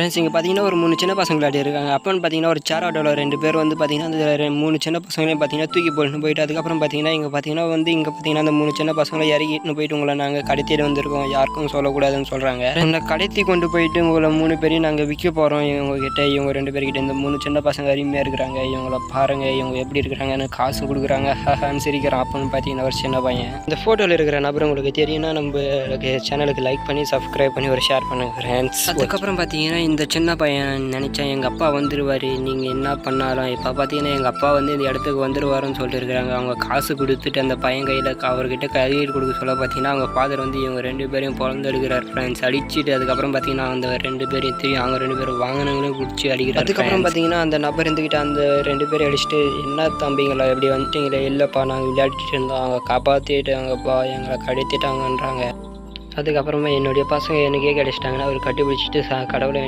Friends இங்கே பார்த்தீங்கன்னா ஒரு 3 சின்ன பசங்க விளையாடி இருக்காங்க. அப்போன்னு பார்த்தீங்கன்னா ஒரு சேர் ஆட்டோவில் 2 பேர் வந்து பார்த்தீங்கன்னா அந்த 3 சின்ன பசங்களையும் பார்த்தீங்கன்னா தூக்கி போட்டுன்னு போயிட்டு அதுக்கப்புறம் பார்த்தீங்கன்னா இங்கே பார்த்தீங்கன்னா அந்த 3 சின்ன பசங்களை இறக்கிட்டு போயிட்டு உங்களை நாங்கள் கடத்திட்டு வந்திருக்கோம், யாருக்கும் சொல்லக்கூடாதுன்னு சொல்கிறாங்க. இந்த கடத்தி கொண்டு போயிட்டு உங்களை 3 பேரையும் நாங்கள் விற்க போகிறோம். இவங்க 2 பேர்கிட்ட இந்த 3 சின்ன பசங்க அருமையாக இருக்கிறாங்க, இவங்கள பாருங்கள் இவங்க எப்படி இருக்கிறாங்கன்னு காசு கொடுக்குறாங்க ஹான்னு சிரிக்கிறான். அப்போன்னு பார்த்தீங்கன்னா ஒரு சின்ன பையன். இந்த ஃபோட்டோவில் இருக்கிற நபர் உங்களுக்கு தெரியும்னா நம்மளுக்கு சேனலுக்கு லைக் பண்ணி சப்ஸ்கிரைப் பண்ணி ஒரு ஷேர் பண்ணுங்க ஃப்ரெண்ட்ஸ். அதுக்கப்புறம் பார்த்தீங்கன்னா இந்த சின்ன பையன் நினச்சேன் எங்கள் அப்பா வந்துடுவார், நீங்கள் என்ன பண்ணாலும் இப்போ பார்த்தீங்கன்னா எங்கள் அப்பா வந்து இந்த இடத்துக்கு வந்துடுவாருன்னு சொல்லிட்டு இருக்கிறாங்க. அவங்க காசு கொடுத்துட்டு அந்த பையன் கையில் அவர்கிட்ட கையில் கொடுக்க சொல்ல பார்த்தீங்கன்னா அவங்க ஃபாதர் வந்து இவங்க 2 பேரையும் எடுக்கிறார் ஃப்ரெண்ட்ஸ். அடிச்சுட்டு அதுக்கப்புறம் பார்த்தீங்கன்னா அந்த 2 பேரையும் தெரியும் அவங்க 2 பேரும் வாங்கினவங்களும் பிடிச்சி அடிக்கிறார். அதுக்கப்புறம் பார்த்தீங்கன்னா அந்த நபர் இருந்துக்கிட்ட அந்த 2 பேரும் அடிச்சுட்டு என்ன தம்பிங்களா எப்படி வந்துட்டீங்களே, இல்லைப்பா நாங்கள் விளையாடிட்டு இருந்தோம், அவங்க காப்பாற்றிட்டாங்கப்பா எங்களை கடத்திட்டாங்கன்றாங்க. அதுக்கப்புறமா என்னுடைய பசங்க எனக்கே கிடைச்சிட்டாங்கன்னா அவர் கட்டி பிடிச்சிட்டு கடவுளை